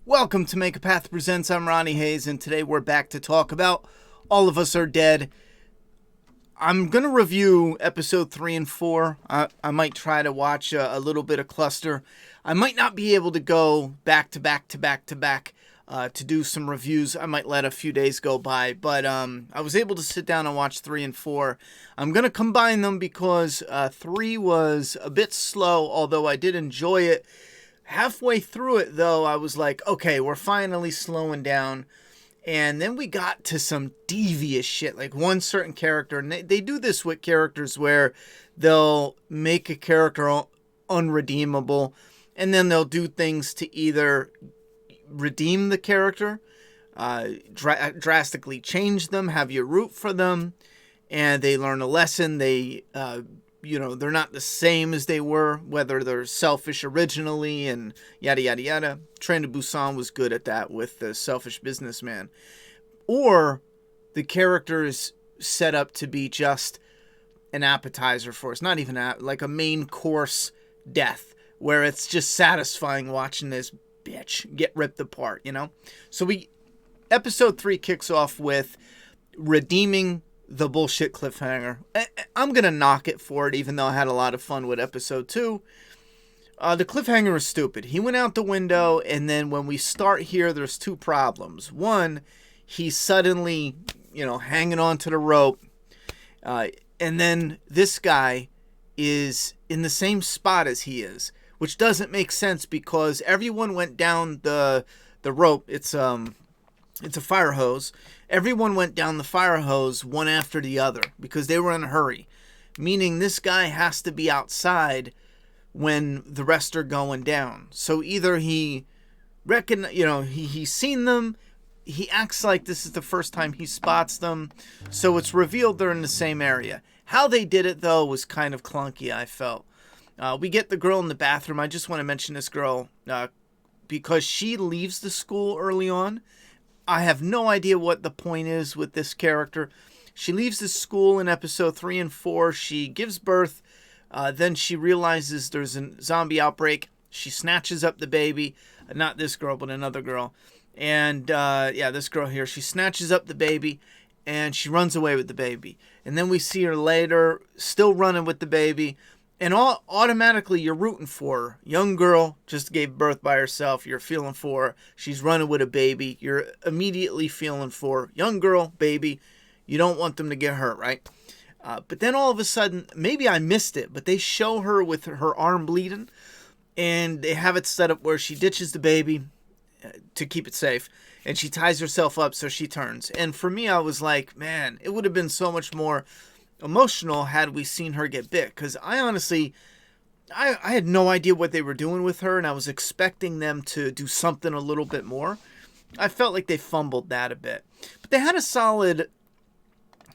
Welcome to Make a Path Presents. I'm Ronnie Hayes, and today we're back to talk about All of Us Are Dead. I'm going to review episode 3 and 4. I might try to watch a little bit of Cluster. I might not be able to go back to back to do some reviews. I might let a few days go by, but I was able to sit down and watch 3 and 4. I'm going to combine them because 3 was a bit slow, although I did enjoy it. Halfway through it, though, I was like, okay, we're finally slowing down. And then we got to some devious shit, like one certain character. And they do this with characters where they'll make a character unredeemable, and then they'll do things to either redeem the character, drastically change them, have you root for them, and they learn a lesson. They're not the same as they were, whether they're selfish originally and yada, yada, yada. Train to Busan was good at that with the selfish businessman. Or the character is set up to be just an appetizer for us. Not even like a main course death, where it's just satisfying watching this bitch get ripped apart, you know? So episode 3 kicks off with redeeming the bullshit cliffhanger. I'm going to knock it for it, even though I had a lot of fun with episode 2. The cliffhanger is stupid. He went out the window, and then when we start here, there's two problems. One, he's suddenly, hanging on to the rope. And then this guy is in the same spot as he is, which doesn't make sense because everyone went down the rope. It's a fire hose. Everyone went down the fire hose one after the other because they were in a hurry. Meaning this guy has to be outside when the rest are going down. So either he's seen them, he acts like this is the first time he spots them, so it's revealed they're in the same area. How they did it, though, was kind of clunky, I felt. We get the girl in the bathroom. I just want to mention this girl because she leaves the school early on. I have no idea what the point is with this character. She leaves the school in episode 3 and 4. She gives birth. Then she realizes there's a zombie outbreak. She snatches up the baby. Not this girl, but another girl. And, this girl here. She snatches up the baby, and she runs away with the baby. And then we see her later, still running with the baby. And automatically you're rooting for her. Young girl just gave birth by herself. You're feeling for her. She's running with a baby. You're immediately feeling for her. Young girl, baby. You don't want them to get hurt, right? But then all of a sudden, maybe I missed it, but they show her with her arm bleeding. And they have it set up where she ditches the baby to keep it safe. And she ties herself up so she turns. And for me, I was like, man, it would have been so much more emotional had we seen her get bit, because I honestly I had no idea what they were doing with her, and I was expecting them to do something a little bit more. I felt like they fumbled that a bit, but they had a solid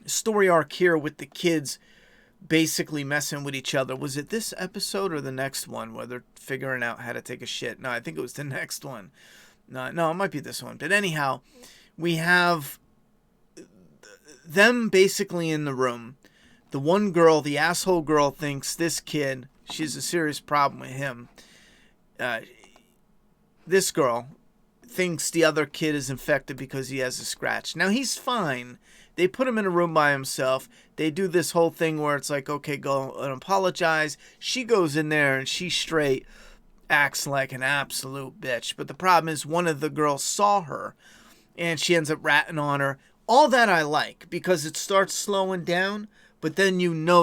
story arc here with the kids basically messing with each other. Was it this episode or the next one where they're figuring out how to take a shit? No, I think it was the next one. No, it might be this one. But anyhow, we have them basically in the room. The one girl, the asshole girl, thinks this kid, she's a serious problem with him. This girl thinks the other kid is infected because he has a scratch. Now, he's fine. They put him in a room by himself. They do this whole thing where it's like, okay, go and apologize. She goes in there and she straight acts like an absolute bitch. But the problem is one of the girls saw her and she ends up ratting on her. All that I like because it starts slowing down. But then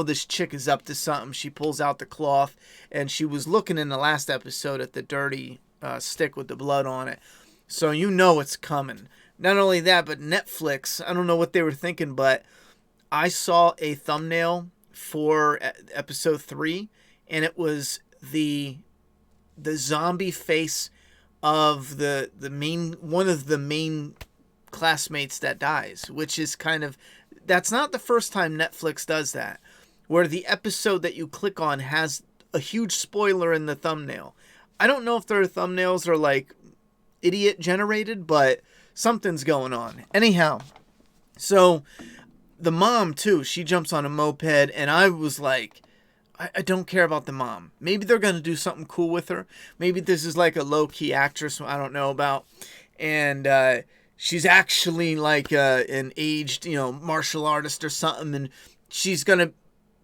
this chick is up to something. She pulls out the cloth, and she was looking in the last episode at the dirty stick with the blood on it. So it's coming. Not only that, but Netflix, I don't know what they were thinking, but I saw a thumbnail for episode 3, and it was the zombie face of one of the main classmates that dies, which is that's not the first time Netflix does that, where the episode that you click on has a huge spoiler in the thumbnail. I don't know if their thumbnails are like idiot generated, but something's going on. Anyhow, so the mom too, she jumps on a moped, and I was like, I don't care about the mom. Maybe they're going to do something cool with her. Maybe this is like a low-key actress I don't know about. And she's actually like an aged, martial artist or something. And she's going to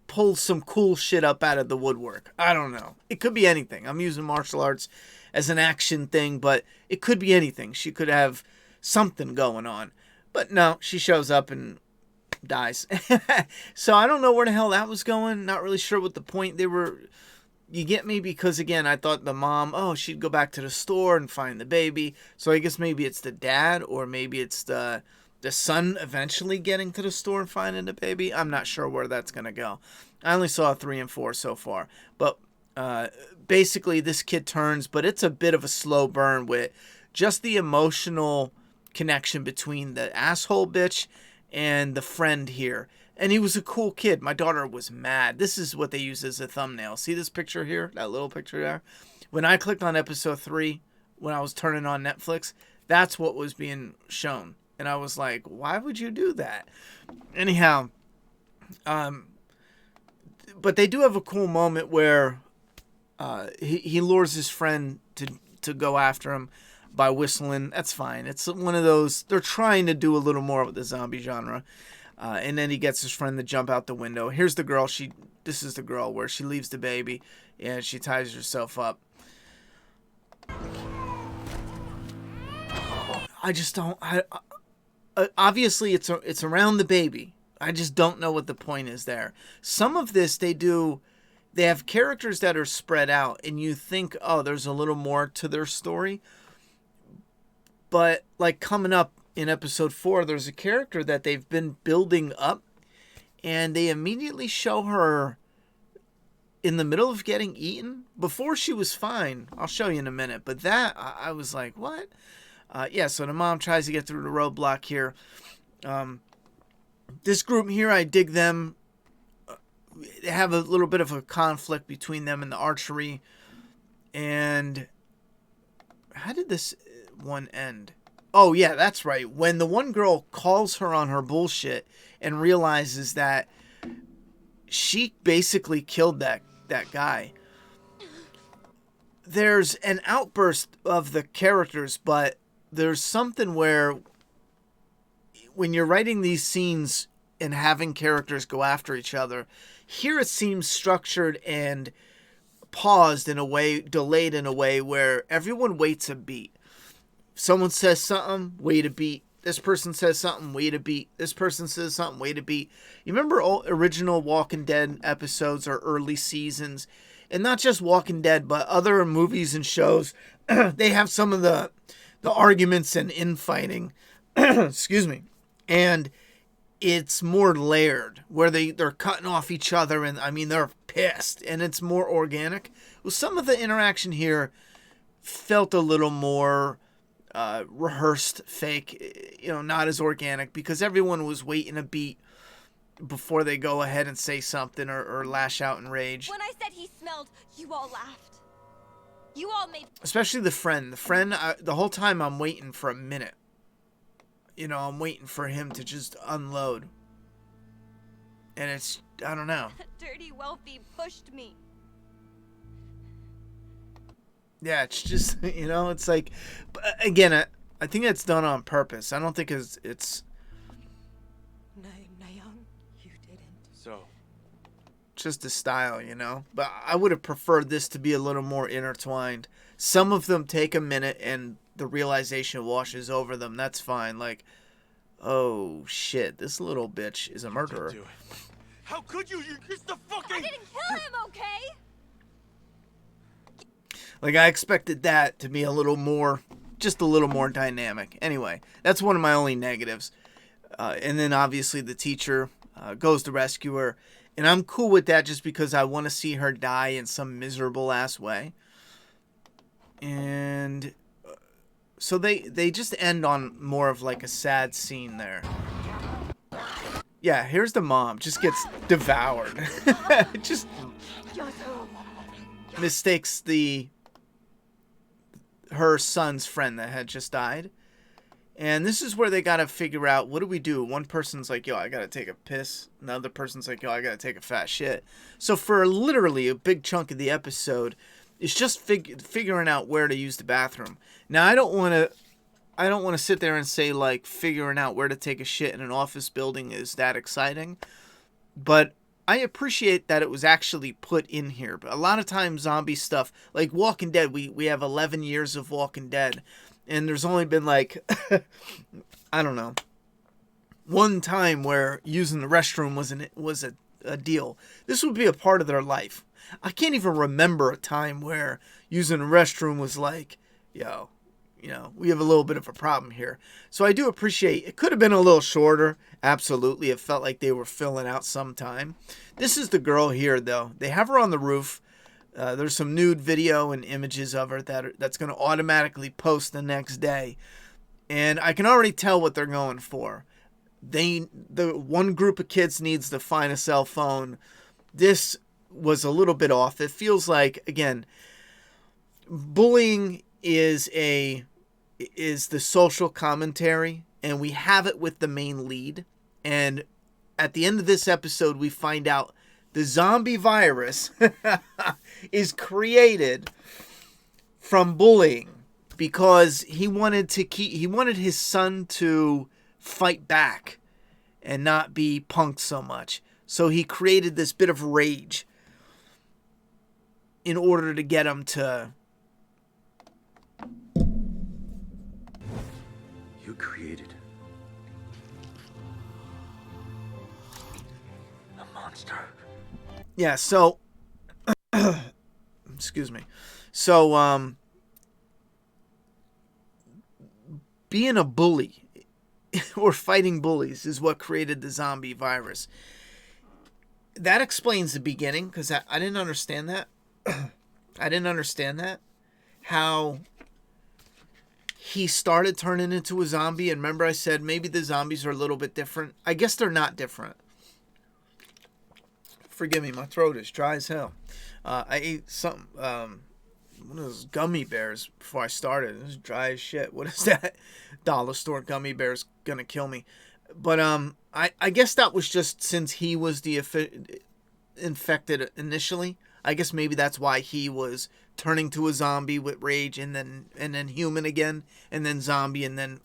pull some cool shit up out of the woodwork. I don't know. It could be anything. I'm using martial arts as an action thing, but it could be anything. She could have something going on. But no, she shows up and dies. So I don't know where the hell that was going. Not really sure what the point they were. You get me? Because again, I thought the mom, she'd go back to the store and find the baby. So I guess maybe it's the dad, or maybe it's the son eventually getting to the store and finding the baby. I'm not sure where that's going to go. I only saw 3 and 4 so far. But basically this kid turns, but it's a bit of a slow burn with just the emotional connection between the asshole bitch and the friend here. And he was a cool kid. My daughter was mad. This is what they use as a thumbnail. See this picture here? That little picture there? When I clicked on episode 3, when I was turning on Netflix, that's what was being shown. And I was like, why would you do that? Anyhow, but they do have a cool moment where he lures his friend to go after him by whistling. That's fine. It's one of those, they're trying to do a little more with the zombie genre. And then he gets his friend to jump out the window. Here's the girl. This is the girl where she leaves the baby and she ties herself up. I just don't. Obviously, it's around the baby. I just don't know what the point is there. Some of this they have characters that are spread out, and you think, there's a little more to their story. But like coming up in episode 4, there's a character that they've been building up, and they immediately show her in the middle of getting eaten. Before she was fine. I'll show you in a minute. But that, I was like, what? So the mom tries to get through the roadblock here. This group here, I dig them. They have a little bit of a conflict between them and the archery. And how did this one end? Oh, yeah, that's right. When the one girl calls her on her bullshit and realizes that she basically killed that guy. There's an outburst of the characters, but there's something where when you're writing these scenes and having characters go after each other, here it seems structured and paused in a way, delayed in a way where everyone waits a beat. Someone says something, wait a beat. This person says something, wait a beat. This person says something, wait a beat. You remember all original Walking Dead episodes or early seasons? And not just Walking Dead, but other movies and shows. They have some of the arguments and infighting. Excuse me. And it's more layered, where they're cutting off each other, and I mean they're pissed, and it's more organic. Well, some of the interaction here felt a little more rehearsed, fake, not as organic, because everyone was waiting a beat before they go ahead and say something or lash out in rage. When I said he smelled, you all laughed. You all made... Especially the friend. The whole time I'm waiting for a minute. I'm waiting for him to just unload. And it's, I don't know. Dirty Wealthy pushed me. Yeah, it's just, it's like, again, I think it's done on purpose. I don't think it's... Nayoung, you didn't. So? Just the style, But I would have preferred this to be a little more intertwined. Some of them take a minute and the realization washes over them. That's fine. Like, oh shit, this little bitch is a murderer. How could you? You're just a fucking... I didn't kill him, okay? Like, I expected that to be just a little more dynamic. Anyway, that's one of my only negatives. And then obviously the teacher goes to rescue her. And I'm cool with that just because I want to see her die in some miserable ass way. And so they just end on more of like a sad scene there. Yeah, here's the mom. Just gets devoured. Just mistakes her son's friend that had just died. And this is where they got to figure out, what do we do? One person's like, yo, I got to take a piss. Another person's like, yo, I got to take a fat shit. So for literally a big chunk of the episode, it's just figuring out where to use the bathroom. Now, I don't want to sit there and say, like, figuring out where to take a shit in an office building is that exciting. But I appreciate that it was actually put in here. But a lot of times zombie stuff, like Walking Dead, we have 11 years of Walking Dead. And there's only been like, I don't know, one time where using the restroom was a deal. This would be a part of their life. I can't even remember a time where using the restroom was like, yo, we have a little bit of a problem here. So I do appreciate, it could have been a little shorter. Absolutely. It felt like they were filling out some time. This is the girl here, though. They have her on the roof. There's some nude video and images of her that's going to automatically post the next day. And I can already tell what they're going for. The one group of kids needs to find a cell phone. This was a little bit off. It feels like, again, bullying is the social commentary, and we have it with the main lead. And at the end of this episode, we find out the zombie virus is created from bullying because he wanted his son to fight back and not be punked so much. So he created this bit of rage in order to get him to... You created a monster. Yeah, so... excuse me. So, being a bully or fighting bullies is what created the zombie virus. That explains the beginning, because I didn't understand that. I didn't understand that. How he started turning into a zombie, and remember I said maybe the zombies are a little bit different. I guess they're not different. Forgive me, my throat is dry as hell. I ate something, one of those gummy bears before I started. It was dry as shit. What is that? Dollar store gummy bears gonna kill me. But I guess that was just since he was the infected initially. I guess maybe that's why he was turning to a zombie with rage and then human again and then zombie and then,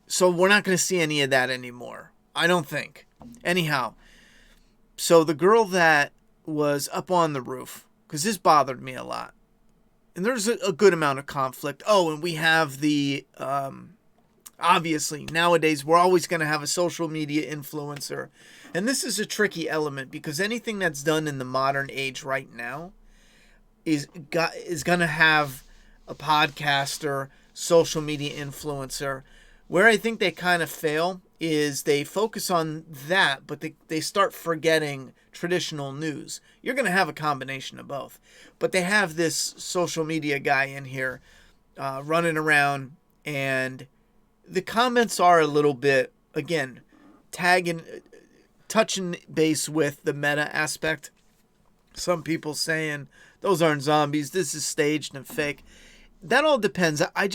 So we're not going to see any of that anymore. I don't think. Anyhow, so the girl that was up on the roof, because this bothered me a lot. And there's a good amount of conflict. Oh, and we have the... obviously, nowadays, we're always going to have a social media influencer. And this is a tricky element because anything that's done in the modern age right now is going to have a podcaster, social media influencer. Where I think they kind of fail is they focus on that, but they start forgetting traditional news. You're going to have a combination of both. But they have this social media guy in here running around, and the comments are a little bit, again, touching base with the meta aspect. Some people saying, those aren't zombies, this is staged and fake. That all depends. I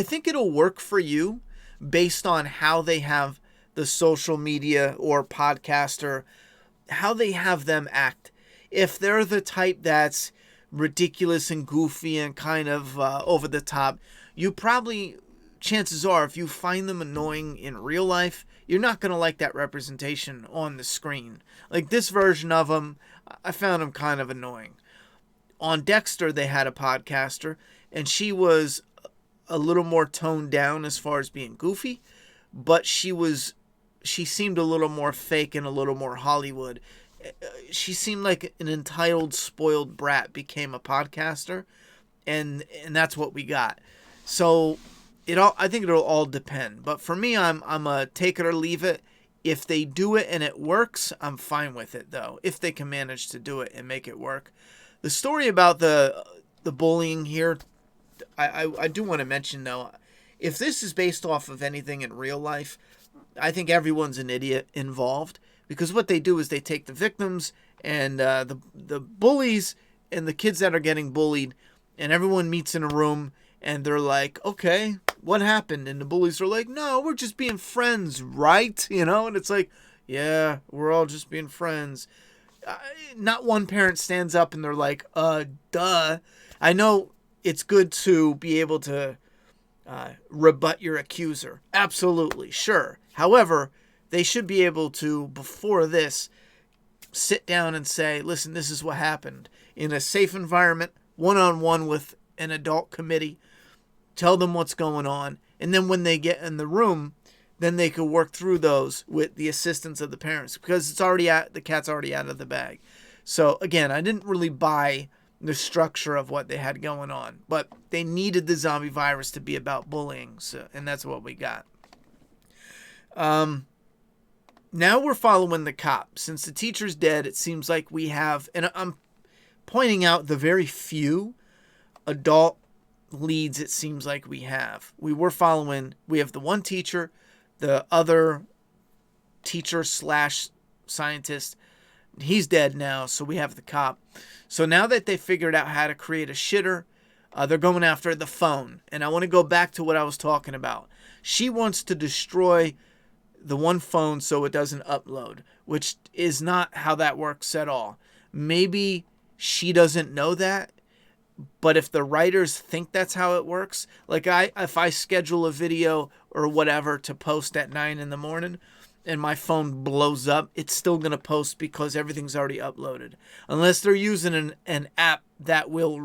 think it'll work for you based on how they have the social media or podcaster, how they have them act. If they're the type that's ridiculous and goofy and kind of over the top, you probably... chances are, if you find them annoying in real life, you're not going to like that representation on the screen. Like this version of them, I found them kind of annoying. On Dexter, they had a podcaster, and she was a little more toned down as far as being goofy, but she seemed a little more fake and a little more Hollywood. She seemed like an entitled, spoiled brat became a podcaster, and that's what we got. So... I think it'll all depend. But for me, I'm a take it or leave it. If they do it and it works, I'm fine with it, though. If they can manage to do it and make it work. The story about the bullying here, I do want to mention, though, if this is based off of anything in real life, I think everyone's an idiot involved. Because what they do is they take the victims and the bullies and the kids that are getting bullied, and everyone meets in a room, and they're like, okay, what happened? And the bullies are like, no, we're just being friends, right? You know, and it's like, yeah, we're all just being friends. Not one parent stands up and they're like, duh. I know it's good to be able to rebut your accuser. Absolutely, sure. However, they should be able to, before this, sit down and say, listen, this is what happened. In a safe environment, one-on-one with an adult committee, tell them what's going on. And then when they get in the room, then they could work through those with the assistance of the parents, because the cat's already out of the bag. So again, I didn't really buy the structure of what they had going on, but they needed the zombie virus to be about bullying, so, and that's what we got. Now we're following the cop. Since the teacher's dead, it seems like we have, and I'm pointing out the very few adult leads it seems like we have. We have the one teacher, the other teacher / scientist. He's dead now, so we have the cop. So now that they figured out how to create a shitter, they're going after the phone. And I want to go back to what I was talking about. She wants to destroy the one phone so it doesn't upload, which is not how that works at all. Maybe she doesn't know that, but if the writers think that's how it works, like if I schedule a video or whatever to post at 9 a.m. and my phone blows up, it's still going to post because everything's already uploaded. Unless they're using an app that will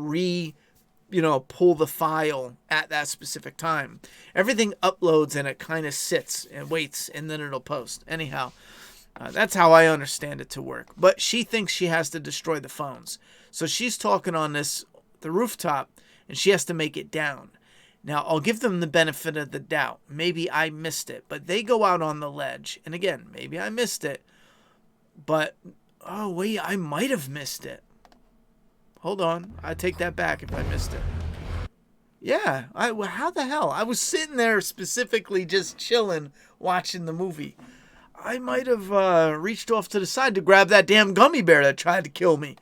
pull the file at that specific time. Everything uploads and it kind of sits and waits and then it'll post. Anyhow, that's how I understand it to work. But she thinks she has to destroy the phones. So she's talking on the rooftop and she has to make it down. Now, I'll give them the benefit of the doubt. Maybe I missed it, but they go out on the ledge. And again, maybe I missed it, but, oh wait, I might have missed it. Hold on. I take that back if I missed it. Yeah. How the hell? I was sitting there specifically just chilling, watching the movie. I might have reached off to the side to grab that damn gummy bear that tried to kill me.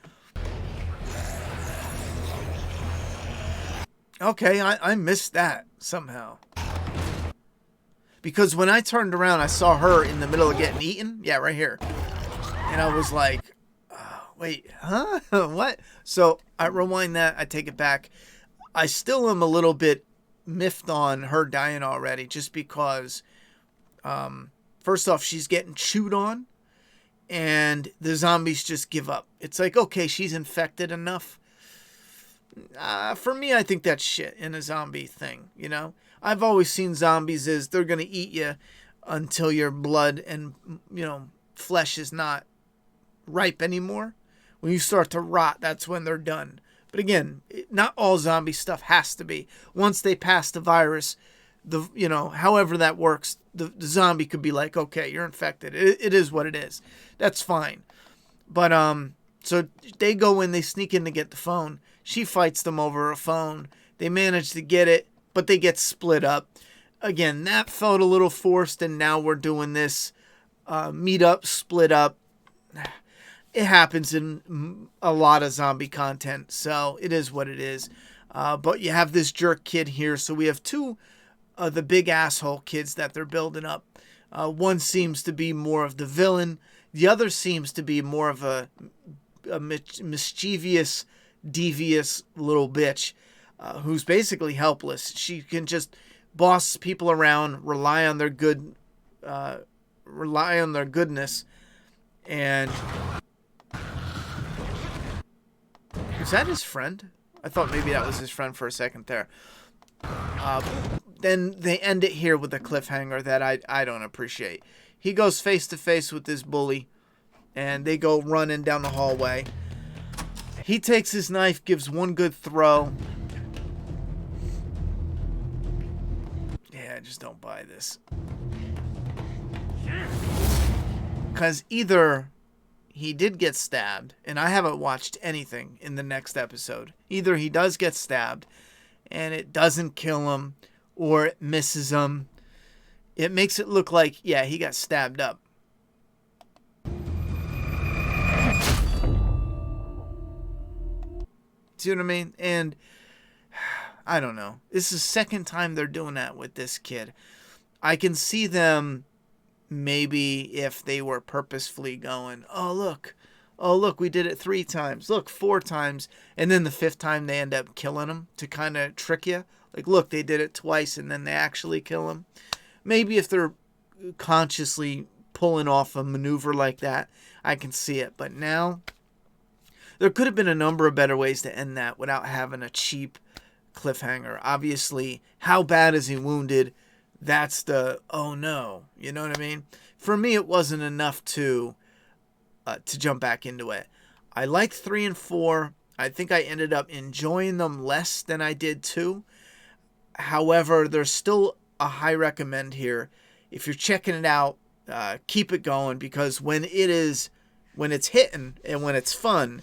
Okay, I missed that somehow. Because when I turned around, I saw her in the middle of getting eaten. Yeah, right here. And I was like, wait, huh? What? So I rewind that. I take it back. I still am a little bit miffed on her dying already, just because, first off, she's getting chewed on and the zombies just give up. It's like, okay, she's infected enough. For me, I think that's shit in a zombie thing, you know? I've always seen zombies as they're going to eat you until your blood and, flesh is not ripe anymore. When you start to rot, that's when they're done. But again, not all zombie stuff has to be. Once they pass the virus, however that works, the zombie could be like, okay, you're infected. It is what it is. That's fine. But, so they go in, they sneak in to get the phone. She fights them over a phone. They manage to get it, but they get split up. Again, that felt a little forced, and now we're doing this meet up, split up. It happens in a lot of zombie content, so it is what it is. But you have this jerk kid here, so we have two of the big asshole kids that they're building up. One seems to be more of the villain. The other seems to be more of a mischievous, devious little bitch who's basically helpless. She can just boss people around, rely on their goodness, and is that his friend? I thought maybe that was his friend for a second there. Then they end it here with a cliffhanger that I don't appreciate. He goes face to face with this bully, and they go running down the hallway. He takes his knife, gives one good throw. Yeah, I just don't buy this. Because either he did get stabbed, and I haven't watched anything in the next episode. Either he does get stabbed, and it doesn't kill him, or it misses him. It makes it look like, yeah, he got stabbed up. See what I mean? And I don't know. This is the second time they're doing that with this kid. I can see them maybe if they were purposefully going, oh, look, we did it 3 times. Look, 4 times. And then the 5th time they end up killing him to kind of trick you. Like, look, they did it twice and then they actually kill him. Maybe if they're consciously pulling off a maneuver like that, I can see it. But now, there could have been a number of better ways to end that without having a cheap cliffhanger. Obviously, how bad is he wounded? That's the, oh no, you know what I mean? For me, it wasn't enough to jump back into it. I liked 3 and 4. I think I ended up enjoying them less than I did 2. However, there's still a high recommend here. If you're checking it out, keep it going, because when it's hitting and when it's fun,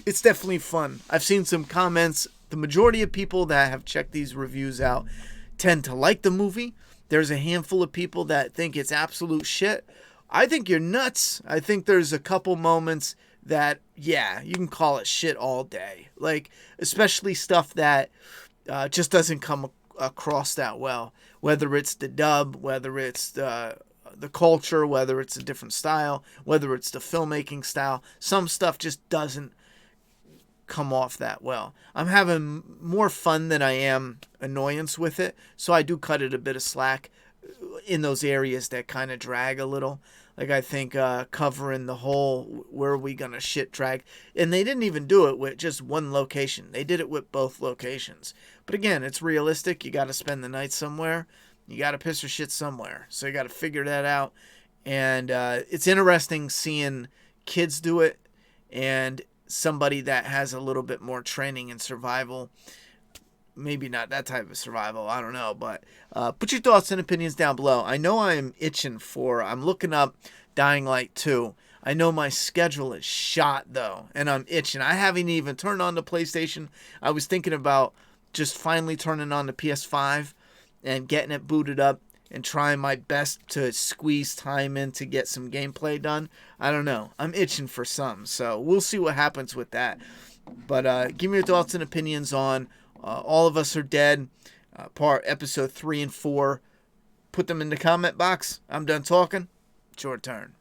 it's definitely fun. I've seen some comments. The majority of people that have checked these reviews out tend to like the movie. There's a handful of people that think it's absolute shit. I think you're nuts. I think there's a couple moments that, yeah, you can call it shit all day. Like, especially stuff that just doesn't come across that well. Whether it's the dub, whether it's the culture, whether it's a different style, whether it's the filmmaking style. Some stuff just doesn't come off that well. I'm having more fun than I am annoyance with it, so I do cut it a bit of slack in those areas that kind of drag a little. Like, I think covering the whole where are we gonna shit drag, and they didn't even do it with just one location. They did it with both locations. But again, it's realistic. You got to spend the night somewhere. You got to piss or shit somewhere. So you got to figure that out. And it's interesting seeing kids do it and somebody that has a little bit more training in survival. Maybe not that type of survival. I don't know. But put your thoughts and opinions down below. I know I'm looking up Dying Light 2. I know my schedule is shot, though, and I'm itching. I haven't even turned on the PlayStation. I was thinking about just finally turning on the PS5 and getting it booted up and trying my best to squeeze time in to get some gameplay done. I don't know. I'm itching for some, so we'll see what happens with that. But give me your thoughts and opinions on All of Us Are Dead, episode 3 and 4. Put them in the comment box. I'm done talking. It's your turn.